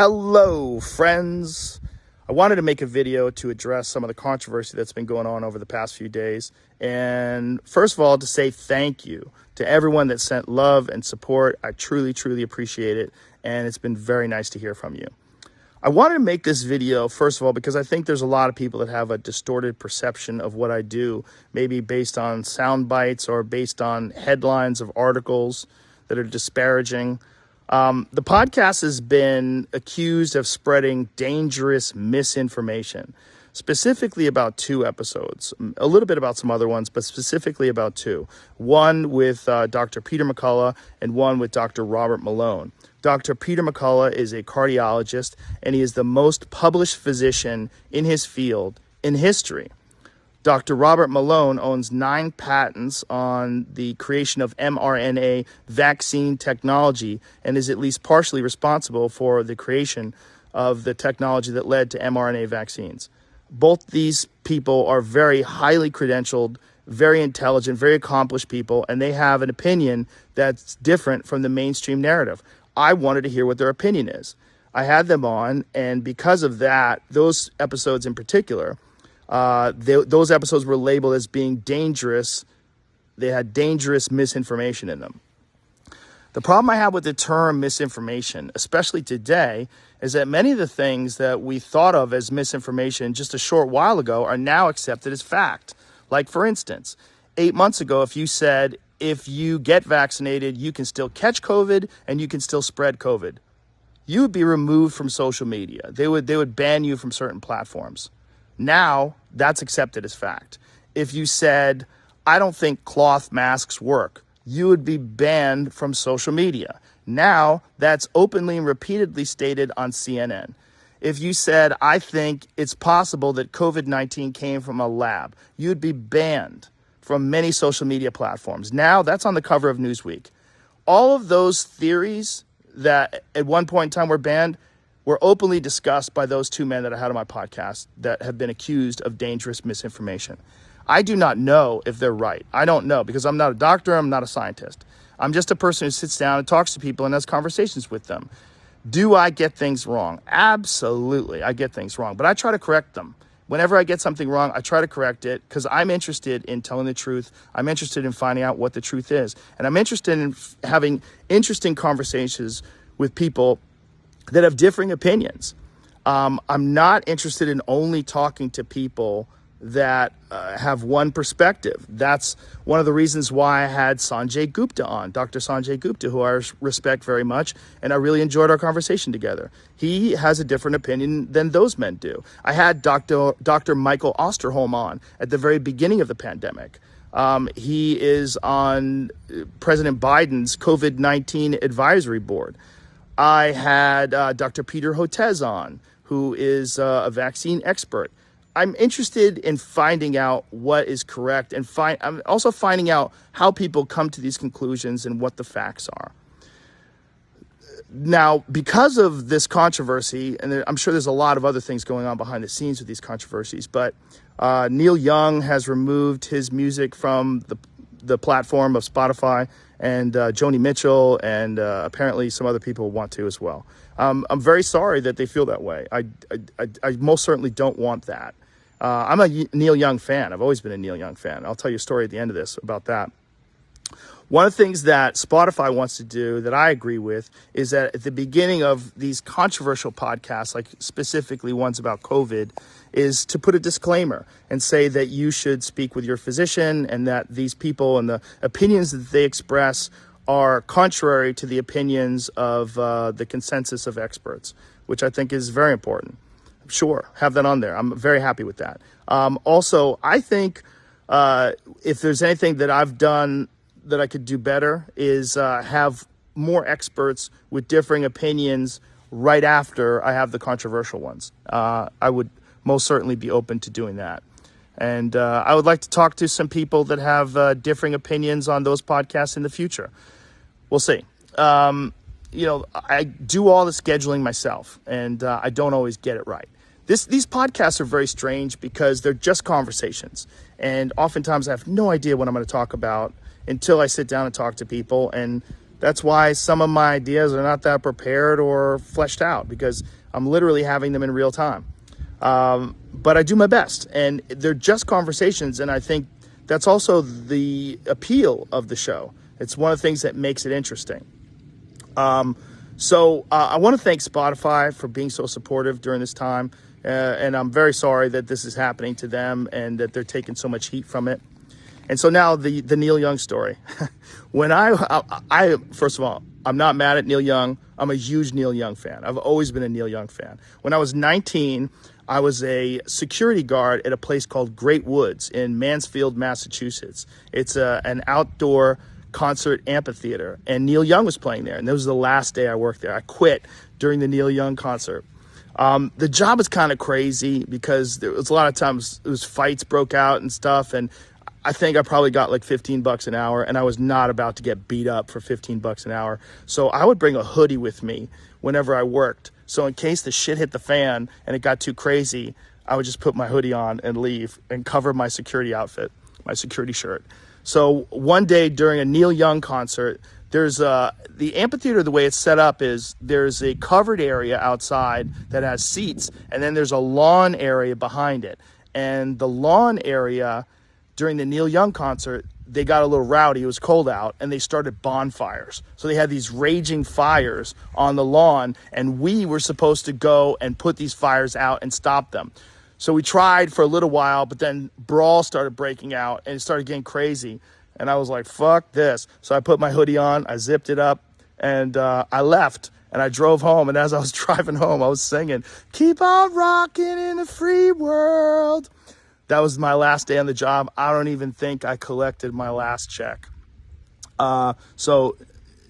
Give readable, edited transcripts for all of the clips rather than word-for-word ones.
Hello, friends. I wanted to make a video to address some of the controversy that's been going on over the past few days. And first of all, to say thank you to everyone that sent love and support. I truly, truly appreciate it. And it's been very nice to hear from you. I wanted to make this video, first of all, because I think there's a lot of people that have a distorted perception of what I do, maybe based on sound bites or based on headlines of articles that are disparaging. The podcast has been accused of spreading dangerous misinformation, specifically about two episodes, a little bit about some other ones, but specifically about two. One with Dr. Peter McCullough and one with Dr. Robert Malone. Dr. Peter McCullough is a cardiologist, and he is the most published physician in his field in history. Dr. Robert Malone owns 9 patents on the creation of mRNA vaccine technology and is at least partially responsible for the creation of the technology that led to mRNA vaccines. Both these people are very highly credentialed, very intelligent, very accomplished people, and they have an opinion that's different from the mainstream narrative. I wanted to hear what their opinion is. I had them on, and because of that, those episodes in particular, those episodes were labeled as being dangerous. They had dangerous misinformation in them. The problem I have with the term misinformation, especially today, is that many of the things that we thought of as misinformation just a short while ago are now accepted as fact. Like, for instance, 8 months ago, if you said, if you get vaccinated, you can still catch COVID and you can still spread COVID, you would be removed from social media. They would ban you from certain platforms. Now, that's accepted as fact. If you said, I don't think cloth masks work, you would be banned from social media. Now, that's openly and repeatedly stated on CNN. If you said, I think it's possible that COVID-19 came from a lab, you'd be banned from many social media platforms. Now, that's on the cover of Newsweek. All of those theories that at one point in time were banned were openly discussed by those two men that I had on my podcast that have been accused of dangerous misinformation. I do not know if they're right. I don't know, because I'm not a doctor, I'm not a scientist. I'm just a person who sits down and talks to people and has conversations with them. Do I get things wrong? Absolutely, I get things wrong, but I try to correct them. Whenever I get something wrong, I try to correct it because I'm interested in telling the truth. I'm interested in finding out what the truth is. And I'm interested in having interesting conversations with people that have differing opinions. I'm not interested in only talking to people that have one perspective. That's one of the reasons why I had Sanjay Gupta on, Dr. Sanjay Gupta, who I respect very much, and I really enjoyed our conversation together. He has a different opinion than those men do. I had Dr. Michael Osterholm on at the very beginning of the pandemic. He is on President Biden's COVID-19 advisory board. I had Dr. Peter Hotez on, who is a vaccine expert. I'm interested in finding out what is correct, and I'm also finding out how people come to these conclusions and what the facts are. Now, because of this controversy, and I'm sure there's a lot of other things going on behind the scenes with these controversies, but Neil Young has removed his music from the platform of Spotify, and Joni Mitchell and apparently some other people want to as well. I'm very sorry that they feel that way. I most certainly don't want that. I'm a Neil Young fan. I've always been a Neil Young fan. I'll tell you a story at the end of this about that. One of the things that Spotify wants to do that I agree with is that at the beginning of these controversial podcasts, like specifically ones about COVID, is to put a disclaimer and say that you should speak with your physician and that these people and the opinions that they express are contrary to the opinions of the consensus of experts, which I think is very important. Sure, have that on there. I'm very happy with that. Also, I think if there's anything that I've done that I could do better is have more experts with differing opinions right after I have the controversial ones. I would most certainly be open to doing that. And I would like to talk to some people that have differing opinions on those podcasts in the future. We'll see. I do all the scheduling myself, and I don't always get it right. These podcasts are very strange because they're just conversations. And oftentimes I have no idea what I'm going to talk about until I sit down and talk to people. And That's why some of my ideas are not that prepared or fleshed out, because I'm literally having them in real time. But I do my best, and they're just conversations. And I think that's also the appeal of the show. It's one of the things that makes it interesting. So I want to thank Spotify for being so supportive during this time. And I'm very sorry that this is happening to them and that they're taking so much heat from it. And so now the Neil Young story. When I first of all, I'm not mad at Neil Young. I'm a huge Neil Young fan. I've always been a Neil Young fan. When I was 19, I was a security guard at a place called Great Woods in Mansfield, Massachusetts. It's an outdoor concert amphitheater, and Neil Young was playing there. And this was the last day I worked there. I quit during the Neil Young concert. The job was kind of crazy because there was a lot of times it was fights broke out and stuff, and I think I probably got like $15 an hour, and I was not about to get beat up for $15 an hour. So I would bring a hoodie with me whenever I worked. So in case the shit hit the fan and it got too crazy, I would just put my hoodie on and leave and cover my security outfit, my security shirt. So one day during a Neil Young concert, there's the amphitheater, the way it's set up is there's a covered area outside that has seats, and then there's a lawn area behind it. And the lawn area during the Neil Young concert, they got a little rowdy. It was cold out, and they started bonfires. So they had these raging fires on the lawn, and we were supposed to go and put these fires out and stop them. So we tried for a little while, but then brawl started breaking out, and it started getting crazy. And I was like, fuck this. So I put my hoodie on, I zipped it up, and I left. And I drove home, and as I was driving home, I was singing, "Keep on rocking in the free world." That was my last day on the job. I don't even think I collected my last check. So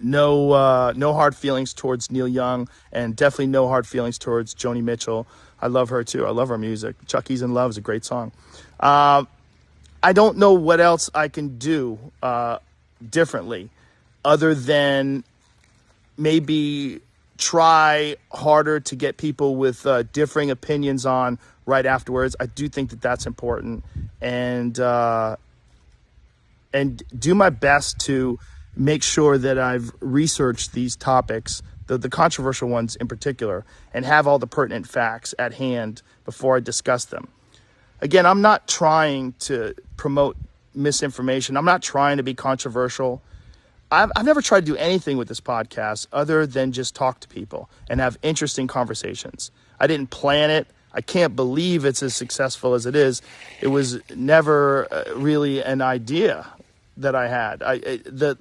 no hard feelings towards Neil Young, and definitely no hard feelings towards Joni Mitchell. I love her too. I love her music. Chucky's in Love is a great song. I don't know what else I can do differently other than maybe try harder to get people with differing opinions on right afterwards. I do think that that's important, and do my best to make sure that I've researched these topics, the controversial ones in particular, and have all the pertinent facts at hand before I discuss them. Again, I'm not trying to promote misinformation. I'm not trying to be controversial. I've never tried to do anything with this podcast other than just talk to people and have interesting conversations. I didn't plan it. I can't believe it's as successful as it is. It was never really an idea that I had. The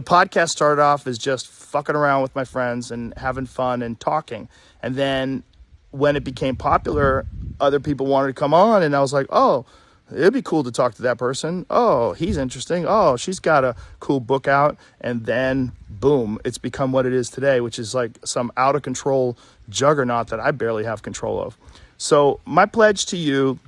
podcast started off as just fucking around with my friends and having fun and talking. And then when it became popular, other people wanted to come on, and I was like, oh, it'd be cool to talk to that person. Oh, he's interesting. Oh, she's got a cool book out. And then, boom, it's become what it is today, which is like some out of control juggernaut that I barely have control of. So my pledge to you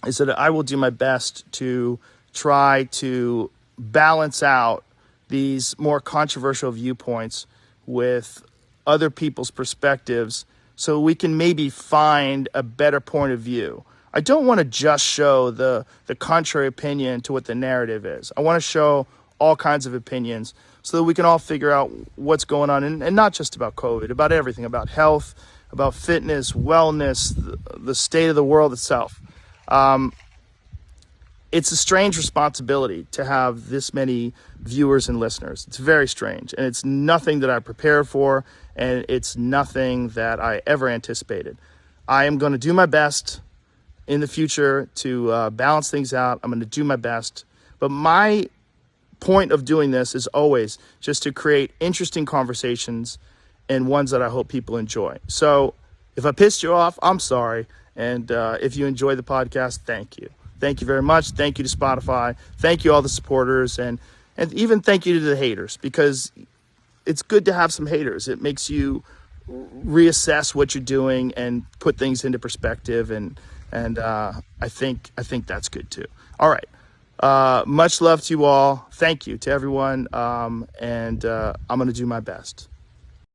is that I will do my best to try to balance out these more controversial viewpoints with other people's perspectives so we can maybe find a better point of view. I don't want to just show the contrary opinion to what the narrative is. I want to show all kinds of opinions so that we can all figure out what's going on, and not just about COVID, about everything, about health, about fitness, wellness, the state of the world itself. It's a strange responsibility to have this many viewers and listeners. It's very strange, and it's nothing that I prepared for, and it's nothing that I ever anticipated. I am going to do my best in the future to balance things out. I'm going to do my best. But my point of doing this is always just to create interesting conversations and ones that I hope people enjoy. So if I pissed you off, I'm sorry. And if you enjoy the podcast, thank you. Thank you very much. Thank you to Spotify. Thank you all the supporters, and even thank you to the haters, because it's good to have some haters. It makes you reassess what you're doing and put things into perspective, and I think that's good too. All right. Much love to you all. Thank you to everyone. And I'm going to do my best.